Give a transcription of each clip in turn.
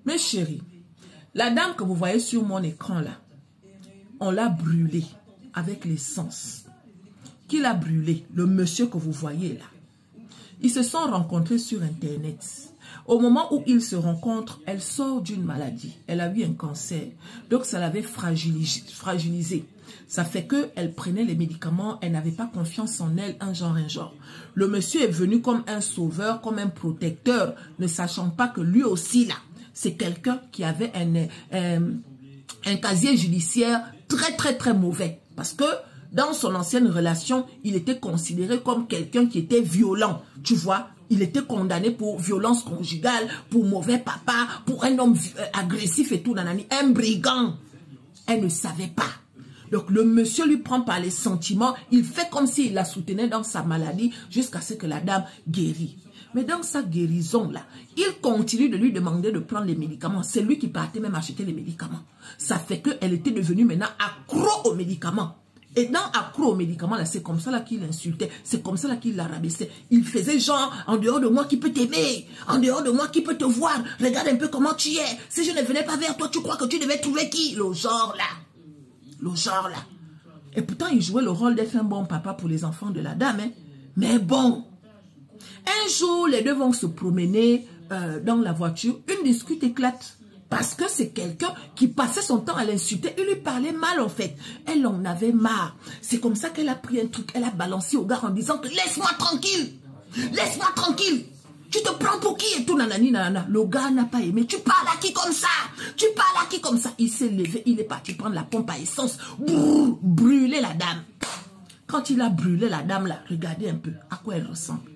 Mes chéris, la dame que vous voyez sur mon écran là, on l'a brûlée avec l'essence. Qui l'a brûlée? Le monsieur que vous voyez là. Ils se sont rencontrés sur Internet. Au moment où ils se rencontrent, elle sort d'une maladie. Elle a eu un cancer. Donc, ça l'avait fragilisée. Ça fait qu'elle prenait les médicaments. Elle n'avait pas confiance en elle, un genre. Le monsieur est venu comme un sauveur, comme un protecteur, ne sachant pas que lui aussi, là, c'est quelqu'un qui avait un casier judiciaire très mauvais. Parce que dans son ancienne relation, il était considéré comme quelqu'un qui était violent. Tu vois, il était condamné pour violence conjugale, pour mauvais papa, pour un homme agressif et tout, nanani, un brigand. Elle ne savait pas. Donc le monsieur lui prend par les sentiments, il fait comme s'il la soutenait dans sa maladie jusqu'à ce que la dame guérit. Mais dans sa guérison là, il continue de lui demander de prendre les médicaments. C'est lui qui partait même acheter les médicaments. Ça fait qu'elle était devenue maintenant accro aux médicaments. Et dans accro aux médicaments, là, c'est comme ça là qu'il insultait, c'est comme ça là qu'il la rabaissait. Il faisait genre, en dehors de moi qui peut t'aimer, en dehors de moi qui peut te voir, regarde un peu comment tu es. Si je ne venais pas vers toi, tu crois que tu devais trouver qui? Le genre là. Le genre là. Et pourtant, il jouait le rôle d'être un bon papa pour les enfants de la dame. Hein. Mais bon, un jour, les deux vont se promener dans la voiture, une dispute éclate. Parce que c'est quelqu'un qui passait son temps à l'insulter. Il lui parlait mal en fait. Elle en avait marre. C'est comme ça qu'elle a pris un truc. Elle a balancé au gars en disant que laisse-moi tranquille. Laisse-moi tranquille. Tu te prends pour qui et tout nanani nanana. Le gars n'a pas aimé. Tu parles à qui comme ça? Tu parles à qui comme ça? Il s'est levé. Il est parti prendre la pompe à essence. Brûler la dame. Quand il a brûlé la dame là, regardez un peu à quoi elle ressemble.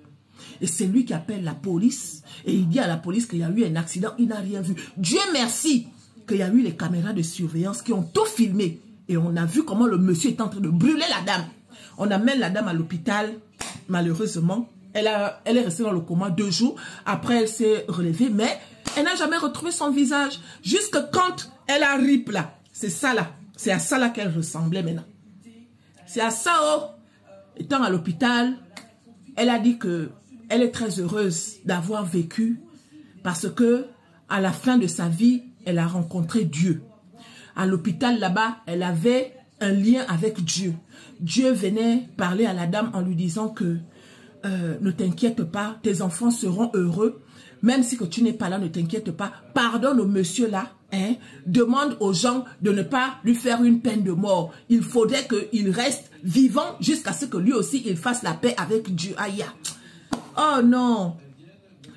Et c'est lui qui appelle la police. Et il dit à la police qu'il y a eu un accident. Il n'a rien vu. Dieu merci qu'il y a eu les caméras de surveillance qui ont tout filmé. Et on a vu comment le monsieur est en train de brûler la dame. On amène la dame à l'hôpital. Malheureusement, elle est restée dans le coma 2 jours. Après, elle s'est relevée. Mais elle n'a jamais retrouvé son visage. Jusque quand elle a rip là. C'est ça là. C'est à ça là qu'elle ressemblait maintenant. C'est à ça, oh. Étant à l'hôpital, elle a dit que elle est très heureuse d'avoir vécu parce que à la fin de sa vie, elle a rencontré Dieu. À l'hôpital là-bas, elle avait un lien avec Dieu. Dieu venait parler à la dame en lui disant que ne t'inquiète pas, tes enfants seront heureux. Même si que tu n'es pas là, ne t'inquiète pas. Pardonne au monsieur là. Hein, demande aux gens de ne pas lui faire une peine de mort. Il faudrait qu'il reste vivant jusqu'à ce que lui aussi, il fasse la paix avec Dieu. Aïe. Oh non.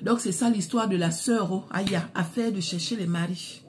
Donc c'est ça l'histoire de la sœur. Oh, aïe. Affaire de chercher les maris.